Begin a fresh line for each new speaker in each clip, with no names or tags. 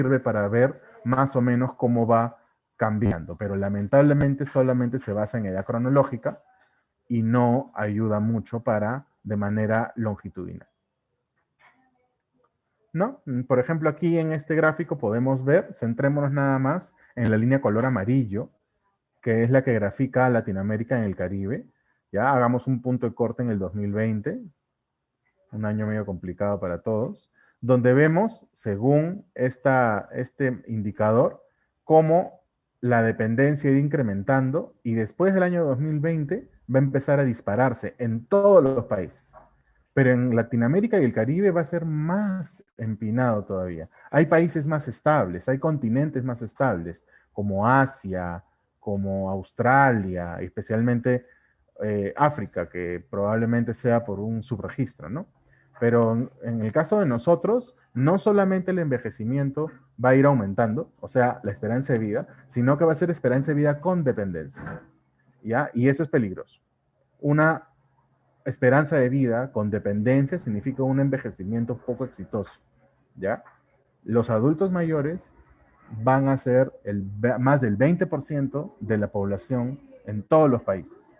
sirve para ver más o menos cómo va cambiando, pero lamentablemente solamente se basa en edad cronológica y no ayuda mucho para de manera longitudinal. ¿No? Por ejemplo, aquí en este gráfico podemos ver, centrémonos nada más en la línea color amarillo, que es la que grafica a Latinoamérica en el Caribe. Ya hagamos un punto de corte en el 2020, un año medio complicado para todos, donde vemos, según este indicador, cómo la dependencia ha ido incrementando y después del año 2020 va a empezar a dispararse en todos los países. Pero en Latinoamérica y el Caribe va a ser más empinado todavía. Hay países más estables, hay continentes más estables, como Asia, como Australia, especialmente África, que probablemente sea por un subregistro, ¿no? Pero en el caso de nosotros, no solamente el envejecimiento va a ir aumentando, o sea, la esperanza de vida, sino que va a ser esperanza de vida con dependencia, ¿ya? Y eso es peligroso. Una esperanza de vida con dependencia significa un envejecimiento poco exitoso, ¿ya? Los adultos mayores van a ser más del 20% de la población en todos los países,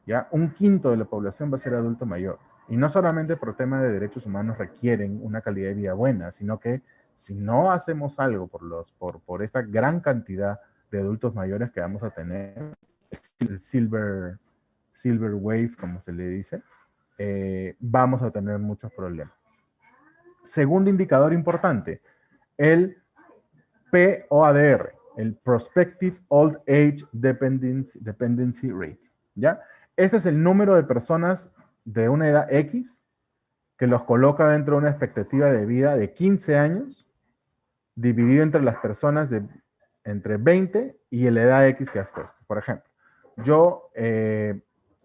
¿ya? Un quinto de la población va a ser adulto mayor. Y no solamente por tema de derechos humanos requieren una calidad de vida buena, sino que si no hacemos algo por esta gran cantidad de adultos mayores que vamos a tener, el silver wave, como se le dice, vamos a tener muchos problemas. Segundo indicador importante, el POADR, el Prospective Old Age Dependency Rate, ¿ya? Este es el número de personas de una edad X que los coloca dentro de una expectativa de vida de 15 años dividido entre las personas de entre 20 y la edad X que has puesto. Por ejemplo, yo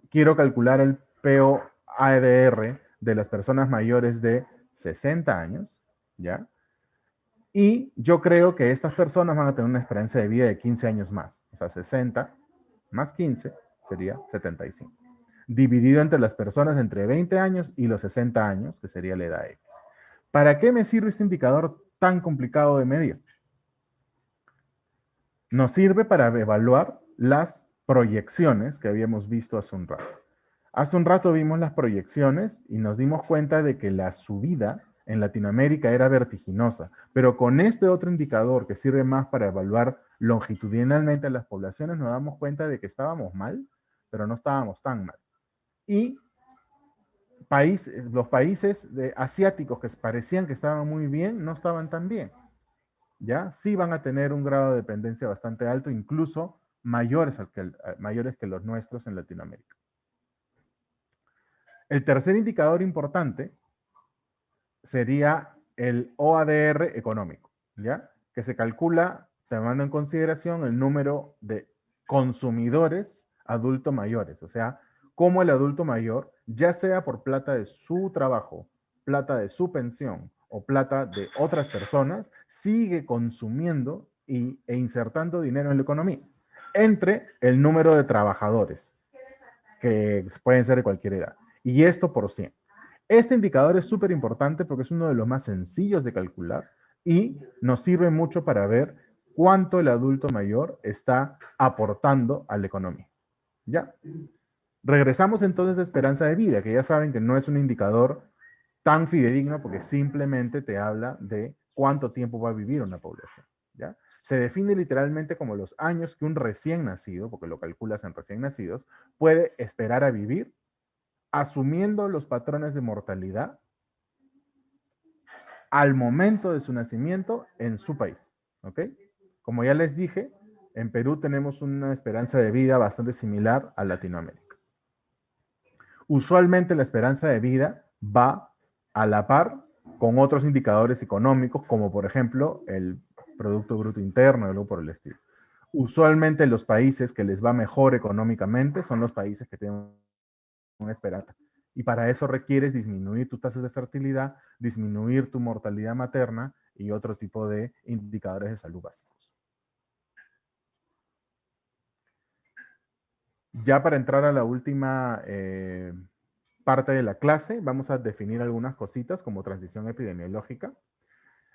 quiero calcular el POADR de las personas mayores de 60 años, ¿ya? Y yo creo que estas personas van a tener una esperanza de vida de 15 años más. O sea, 60 más 15 sería 75. Dividido entre las personas entre 20 años y los 60 años, que sería la edad X. ¿Para qué me sirve este indicador tan complicado de medir? Nos sirve para evaluar las proyecciones que habíamos visto hace un rato. Hace un rato vimos las proyecciones y nos dimos cuenta de que la subida en Latinoamérica era vertiginosa, pero con este otro indicador que sirve más para evaluar longitudinalmente a las poblaciones, nos damos cuenta de que estábamos mal, pero no estábamos tan mal. Y los países asiáticos que parecían que estaban muy bien, no estaban tan bien. ¿Ya? Sí van a tener un grado de dependencia bastante alto, incluso mayores que los nuestros en Latinoamérica. El tercer indicador importante sería el OADR económico, ¿ya? Que se calcula tomando en consideración el número de consumidores adultos mayores, o sea, cómo el adulto mayor, ya sea por plata de su trabajo, plata de su pensión o plata de otras personas, sigue consumiendo e insertando dinero en la economía, entre el número de trabajadores, que pueden ser de cualquier edad, y esto por 100. Este indicador es súper importante porque es uno de los más sencillos de calcular y nos sirve mucho para ver cuánto el adulto mayor está aportando a la economía. ¿Ya? Regresamos entonces a esperanza de vida, que ya saben que no es un indicador tan fidedigno porque simplemente te habla de cuánto tiempo va a vivir una población. ¿Ya? Se define literalmente como los años que un recién nacido, porque lo calculas en recién nacidos, puede esperar a vivir asumiendo los patrones de mortalidad al momento de su nacimiento en su país. ¿Ok? Como ya les dije, en Perú tenemos una esperanza de vida bastante similar a Latinoamérica. Usualmente la esperanza de vida va a la par con otros indicadores económicos, como por ejemplo el Producto Bruto Interno o algo por el estilo. Usualmente los países que les va mejor económicamente son los países que tienen una esperanza. Y para eso requieres disminuir tus tasas de fertilidad, disminuir tu mortalidad materna y otro tipo de indicadores de salud básicos. Ya para entrar a la última parte de la clase, vamos a definir algunas cositas como transición epidemiológica.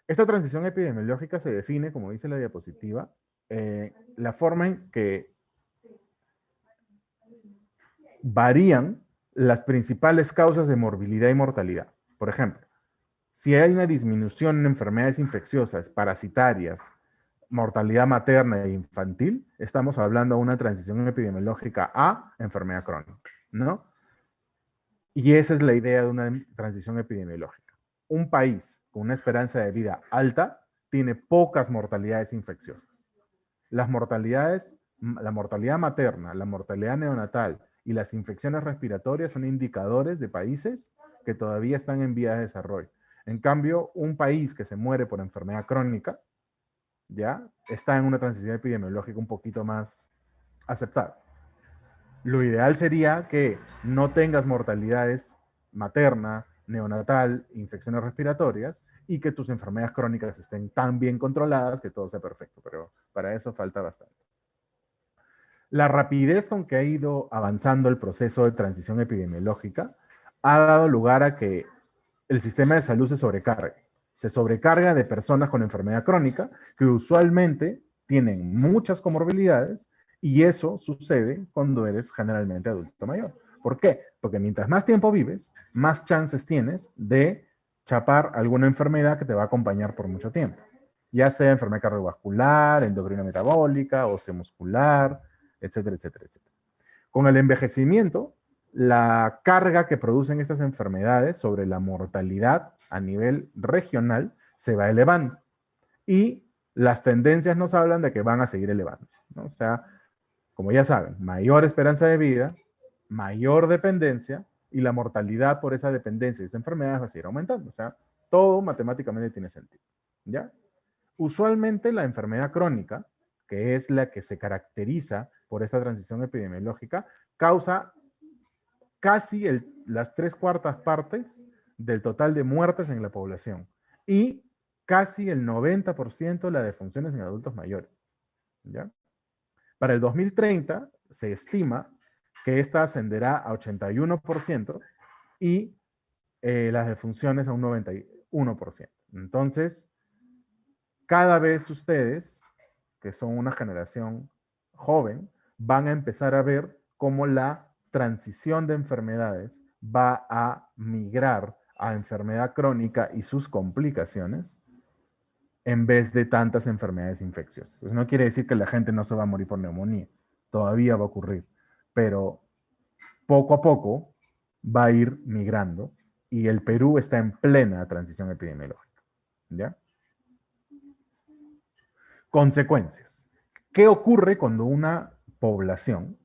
Esta transición epidemiológica se define, como dice la diapositiva, la forma en que varían las principales causas de morbilidad y mortalidad. Por ejemplo, si hay una disminución en enfermedades infecciosas, parasitarias, mortalidad materna e infantil, estamos hablando de una transición epidemiológica a enfermedad crónica, ¿no? Y esa es la idea de una transición epidemiológica. Un país con una esperanza de vida alta tiene pocas mortalidades infecciosas. Las mortalidades, la mortalidad materna, la mortalidad neonatal y las infecciones respiratorias son indicadores de países que todavía están en vías de desarrollo. En cambio, un país que se muere por enfermedad crónica, ya está en una transición epidemiológica un poquito más aceptable. Lo ideal sería que no tengas mortalidades materna, neonatal, infecciones respiratorias y que tus enfermedades crónicas estén tan bien controladas que todo sea perfecto, pero para eso falta bastante. La rapidez con que ha ido avanzando el proceso de transición epidemiológica ha dado lugar a que el sistema de salud se sobrecargue. Se sobrecarga de personas con enfermedad crónica que usualmente tienen muchas comorbilidades y eso sucede cuando eres generalmente adulto mayor. ¿Por qué? Porque mientras más tiempo vives, más chances tienes de chapar alguna enfermedad que te va a acompañar por mucho tiempo. Ya sea enfermedad cardiovascular, endocrina metabólica, osteomuscular, etcétera, etcétera, etcétera. Con el envejecimiento, la carga que producen estas enfermedades sobre la mortalidad a nivel regional se va elevando y las tendencias nos hablan de que van a seguir elevándose, ¿no? O sea, como ya saben, mayor esperanza de vida, mayor dependencia y la mortalidad por esa dependencia y esa enfermedad va a seguir aumentando. O sea, todo matemáticamente tiene sentido, ¿ya? Usualmente la enfermedad crónica, que es la que se caracteriza por esta transición epidemiológica, causa casi las 3/4 partes del total de muertes en la población y casi el 90% de las defunciones en adultos mayores. ¿Ya? Para el 2030 se estima que esta ascenderá a 81% y las defunciones a un 91%. Entonces, cada vez ustedes, que son una generación joven, van a empezar a ver cómo la transición de enfermedades va a migrar a enfermedad crónica y sus complicaciones en vez de tantas enfermedades infecciosas. Eso no quiere decir que la gente no se va a morir por neumonía, todavía va a ocurrir, pero poco a poco va a ir migrando y el Perú está en plena transición epidemiológica. ¿Ya? Consecuencias. ¿Qué ocurre cuando una población,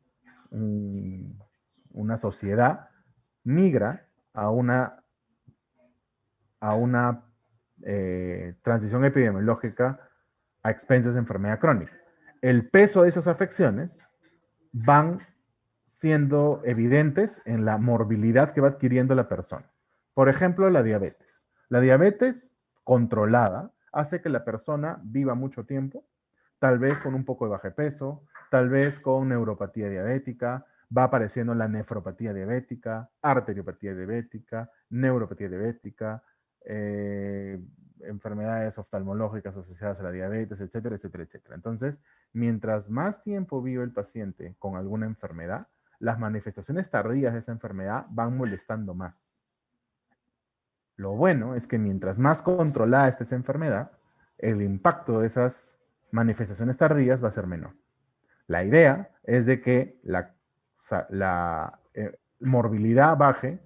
una sociedad, migra a una transición epidemiológica a expensas de enfermedad crónica? El peso de esas afecciones van siendo evidentes en la morbilidad que va adquiriendo la persona. Por ejemplo, la diabetes. La diabetes controlada hace que la persona viva mucho tiempo, tal vez con un poco de bajo peso, tal vez con neuropatía diabética, va apareciendo la nefropatía diabética, arteriopatía diabética, neuropatía diabética, enfermedades oftalmológicas asociadas a la diabetes, etcétera, etcétera, etcétera. Entonces, mientras más tiempo vive el paciente con alguna enfermedad, las manifestaciones tardías de esa enfermedad van molestando más. Lo bueno es que mientras más controlada esté esa enfermedad, el impacto de esas manifestaciones tardías va a ser menor. La idea es de que la morbilidad baje,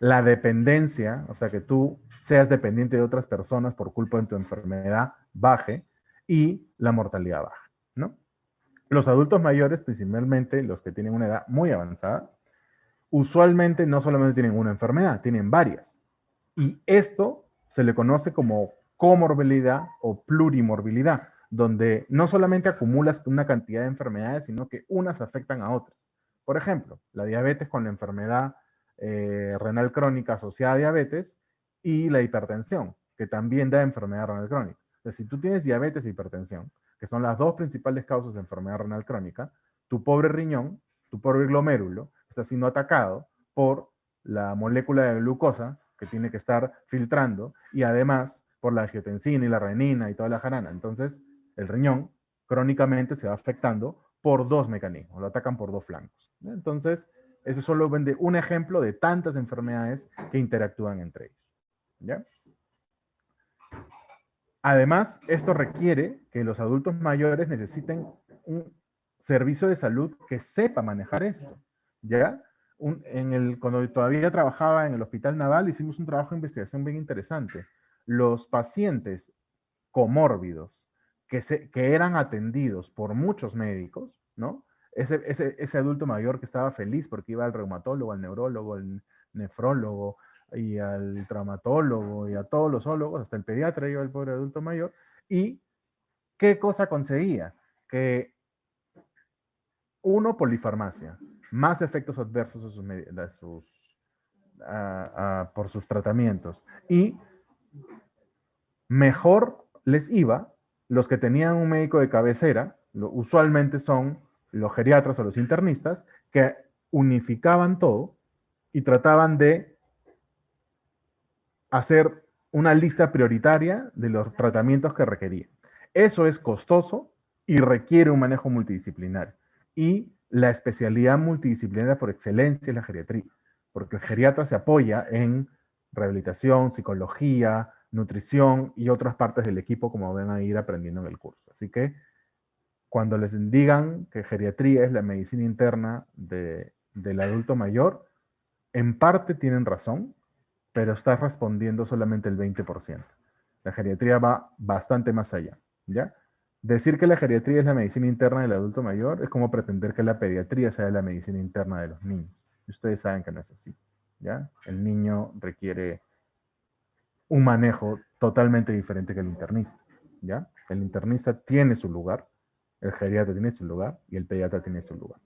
la dependencia, o sea, que tú seas dependiente de otras personas por culpa de tu enfermedad, baje y la mortalidad baje, ¿no? Los adultos mayores, principalmente los que tienen una edad muy avanzada, usualmente no solamente tienen una enfermedad, tienen varias. Y esto se le conoce como comorbilidad o plurimorbilidad, donde no solamente acumulas una cantidad de enfermedades, sino que unas afectan a otras. Por ejemplo, la diabetes con la enfermedad renal crónica asociada a diabetes y la hipertensión, que también da enfermedad renal crónica. Entonces, si tú tienes diabetes e hipertensión, que son las dos principales causas de enfermedad renal crónica, tu pobre pobre glomérulo, está siendo atacado por la molécula de glucosa que tiene que estar filtrando, y además por la angiotensina y la renina y toda la jarana. Entonces, el riñón crónicamente se va afectando por dos mecanismos, lo atacan por dos flancos. Entonces, eso solo vende un ejemplo de tantas enfermedades que interactúan entre ellos. ¿Ya? Además, esto requiere que los adultos mayores necesiten un servicio de salud que sepa manejar esto. ¿Ya? Cuando todavía trabajaba en el Hospital Naval, hicimos un trabajo de investigación bien interesante. Los pacientes comórbidos que eran atendidos por muchos médicos, ¿no? Ese adulto mayor que estaba feliz porque iba al reumatólogo, al neurólogo, al nefrólogo y al traumatólogo y a todos los ólogos, hasta el pediatra iba el pobre adulto mayor, y ¿qué cosa conseguía? Que uno, polifarmacia, más efectos adversos por sus tratamientos, y mejor les iba los que tenían un médico de cabecera, usualmente son los geriatras o los internistas, que unificaban todo y trataban de hacer una lista prioritaria de los tratamientos que requería. Eso es costoso y requiere un manejo multidisciplinario. Y la especialidad multidisciplinaria por excelencia es la geriatría, porque el geriatra se apoya en rehabilitación, psicología, nutrición y otras partes del equipo, como van a ir aprendiendo en el curso. Así que cuando les digan que geriatría es la medicina interna del adulto mayor, en parte tienen razón, pero estás respondiendo solamente el 20%. La geriatría va bastante más allá, ¿ya? Decir que la geriatría es la medicina interna del adulto mayor es como pretender que la pediatría sea la medicina interna de los niños. Y ustedes saben que no es así, ¿ya? El niño requiere un manejo totalmente diferente que el internista, ¿ya? El internista tiene su lugar, el geriatra tiene su lugar y el pediatra tiene su lugar.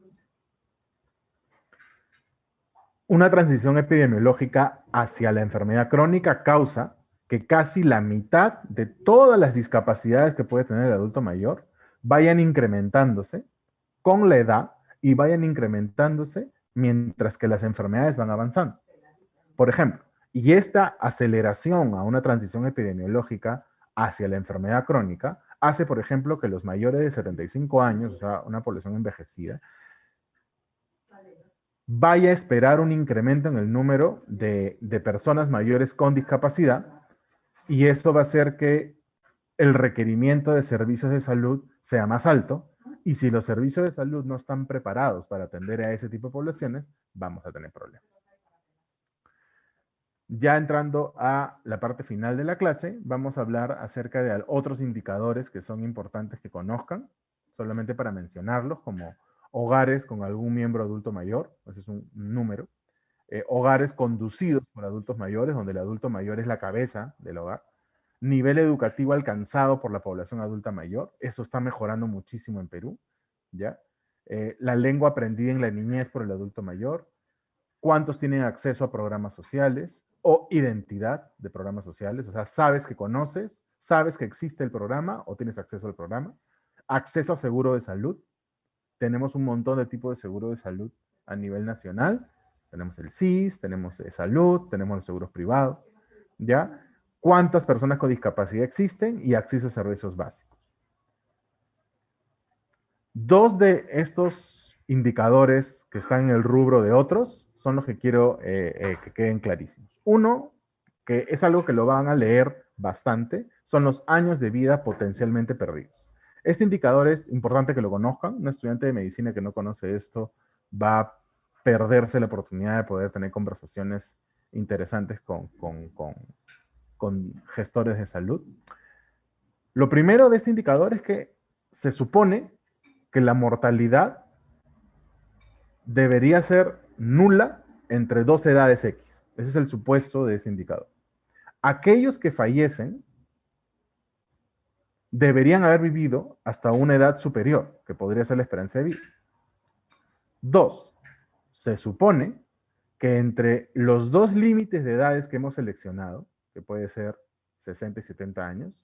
Una transición epidemiológica hacia la enfermedad crónica causa que casi la mitad de todas las discapacidades que puede tener el adulto mayor vayan incrementándose con la edad y vayan incrementándose mientras que las enfermedades van avanzando. Por ejemplo, y esta aceleración a una transición epidemiológica hacia la enfermedad crónica hace, por ejemplo, que los mayores de 75 años, o sea, una población envejecida, vaya a esperar un incremento en el número de personas mayores con discapacidad, y esto va a hacer que el requerimiento de servicios de salud sea más alto, y si los servicios de salud no están preparados para atender a ese tipo de poblaciones, vamos a tener problemas. Ya entrando a la parte final de la clase, vamos a hablar acerca de otros indicadores que son importantes que conozcan, solamente para mencionarlos, como hogares con algún miembro adulto mayor, ese es un número, hogares conducidos por adultos mayores, donde el adulto mayor es la cabeza del hogar, nivel educativo alcanzado por la población adulta mayor, eso está mejorando muchísimo en Perú, ¿ya? La lengua aprendida en la niñez por el adulto mayor, cuántos tienen acceso a programas sociales o identidad de programas sociales, o sea, sabes que conoces, sabes que existe el programa o tienes acceso al programa, acceso a seguro de salud, tenemos un montón de tipos de seguro de salud a nivel nacional, tenemos el SIS, tenemos salud, tenemos los seguros privados, ¿ya? ¿Cuántas personas con discapacidad existen? Y acceso a servicios básicos. Dos de estos indicadores que están en el rubro de otros son los que quiero que queden clarísimos. Uno, que es algo que lo van a leer bastante, son los años de vida potencialmente perdidos. Este indicador es importante que lo conozcan. Un estudiante de medicina que no conoce esto va a perderse la oportunidad de poder tener conversaciones interesantes con gestores de salud. Lo primero de este indicador es que se supone que la mortalidad debería ser nula entre dos edades X. Ese es el supuesto de este indicador. Aquellos que fallecen deberían haber vivido hasta una edad superior, que podría ser la esperanza de vida. Dos, se supone que entre los dos límites de edades que hemos seleccionado, que puede ser 60 y 70 años,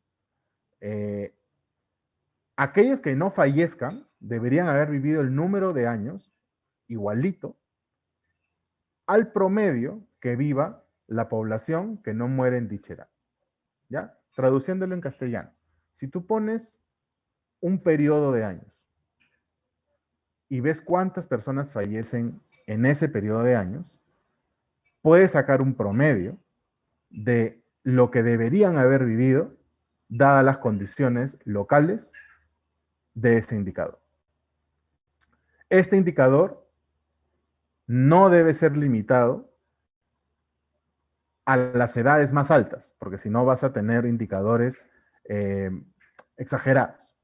aquellos que no fallezcan deberían haber vivido el número de años igualito al promedio que viva la población que no muere en dichera. ¿Ya? Traduciéndolo en castellano. Si tú pones un periodo de años y ves cuántas personas fallecen en ese periodo de años, puedes sacar un promedio de lo que deberían haber vivido dadas las condiciones locales de ese indicador. Este indicador no debe ser limitado a las edades más altas, porque si no vas a tener indicadores exagerados.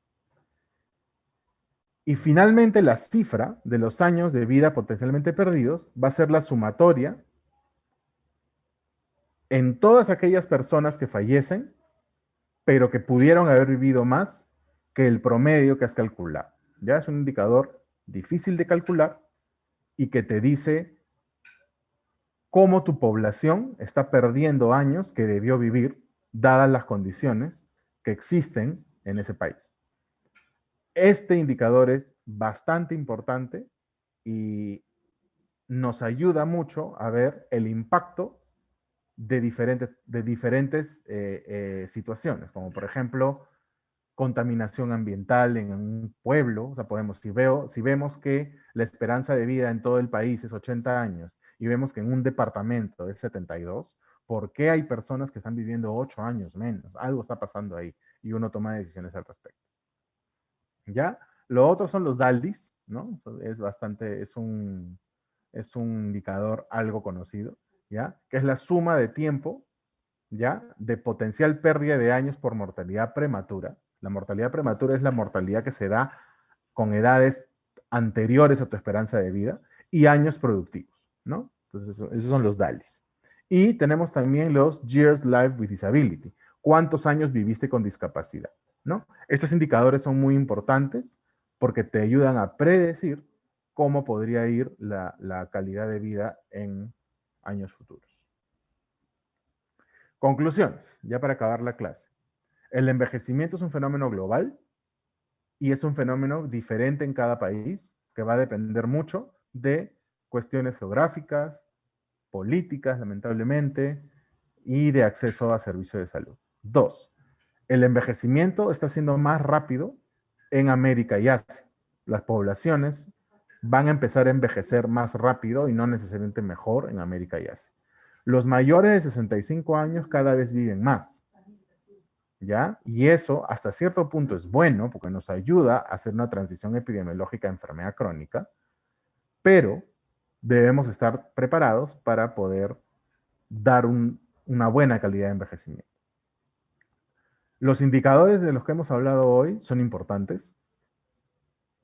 Y finalmente la cifra de los años de vida potencialmente perdidos va a ser la sumatoria en todas aquellas personas que fallecen, pero que pudieron haber vivido más que el promedio que has calculado. Ya es un indicador difícil de calcular y que te dice cómo tu población está perdiendo años que debió vivir, dadas las condiciones que existen en ese país. Este indicador es bastante importante y nos ayuda mucho a ver el impacto de diferentes situaciones, como por ejemplo, contaminación ambiental en un pueblo. O sea, si vemos que la esperanza de vida en todo el país es 80 años y vemos que en un departamento es 72, ¿por qué hay personas que están viviendo 8 años menos? Algo está pasando ahí y uno toma decisiones al respecto. ¿Ya? Lo otro son los DALDIs, ¿no? Es un indicador algo conocido, ¿ya? Que es la suma de tiempo, ¿ya? De potencial pérdida de años por mortalidad prematura. La mortalidad prematura es la mortalidad que se da con edades anteriores a tu esperanza de vida y años productivos, ¿no? Entonces, esos son los DALIs. Y tenemos también los Years Life with Disability. ¿Cuántos años viviste con discapacidad? ¿No? Estos indicadores son muy importantes porque te ayudan a predecir cómo podría ir la calidad de vida en años futuros. Conclusiones, ya para acabar la clase. El envejecimiento es un fenómeno global y es un fenómeno diferente en cada país que va a depender mucho de cuestiones geográficas, políticas, lamentablemente, y de acceso a servicios de salud. 2. El envejecimiento está siendo más rápido en América y Asia. Las poblaciones van a empezar a envejecer más rápido y no necesariamente mejor en América y Asia. Los mayores de 65 años cada vez viven más, ¿ya? Y eso hasta cierto punto es bueno porque nos ayuda a hacer una transición epidemiológica a enfermedad crónica, pero debemos estar preparados para poder dar una buena calidad de envejecimiento. Los indicadores de los que hemos hablado hoy son importantes.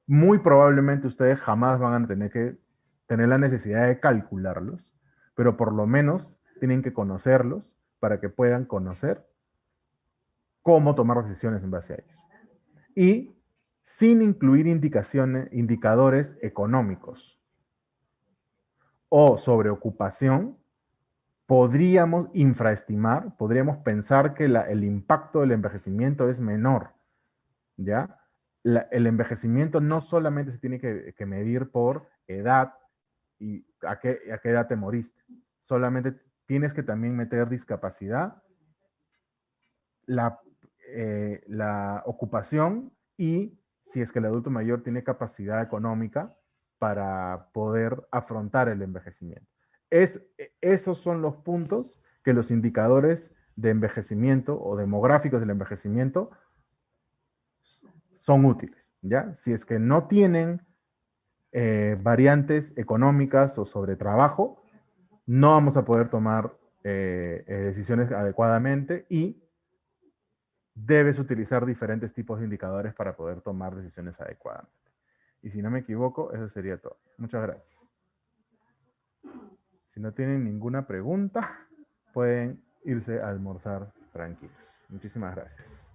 Muy probablemente ustedes jamás van a tener que tener la necesidad de calcularlos, pero por lo menos tienen que conocerlos para que puedan conocer cómo tomar decisiones en base a ellos. Y sin incluir indicadores económicos o sobre ocupación, podríamos infraestimar, podríamos pensar que el impacto del envejecimiento es menor, ¿ya? El envejecimiento no solamente se tiene que medir por edad y a qué edad te moriste, solamente tienes que también meter discapacidad, la ocupación y si es que el adulto mayor tiene capacidad económica para poder afrontar el envejecimiento. Esos son los puntos que los indicadores de envejecimiento o demográficos del envejecimiento son útiles, ¿ya? Si es que no tienen variantes económicas o sobre trabajo, no vamos a poder tomar decisiones adecuadamente y debes utilizar diferentes tipos de indicadores para poder tomar decisiones adecuadamente. Y si no me equivoco, eso sería todo. Muchas gracias. Si no tienen ninguna pregunta, pueden irse a almorzar tranquilos. Muchísimas gracias.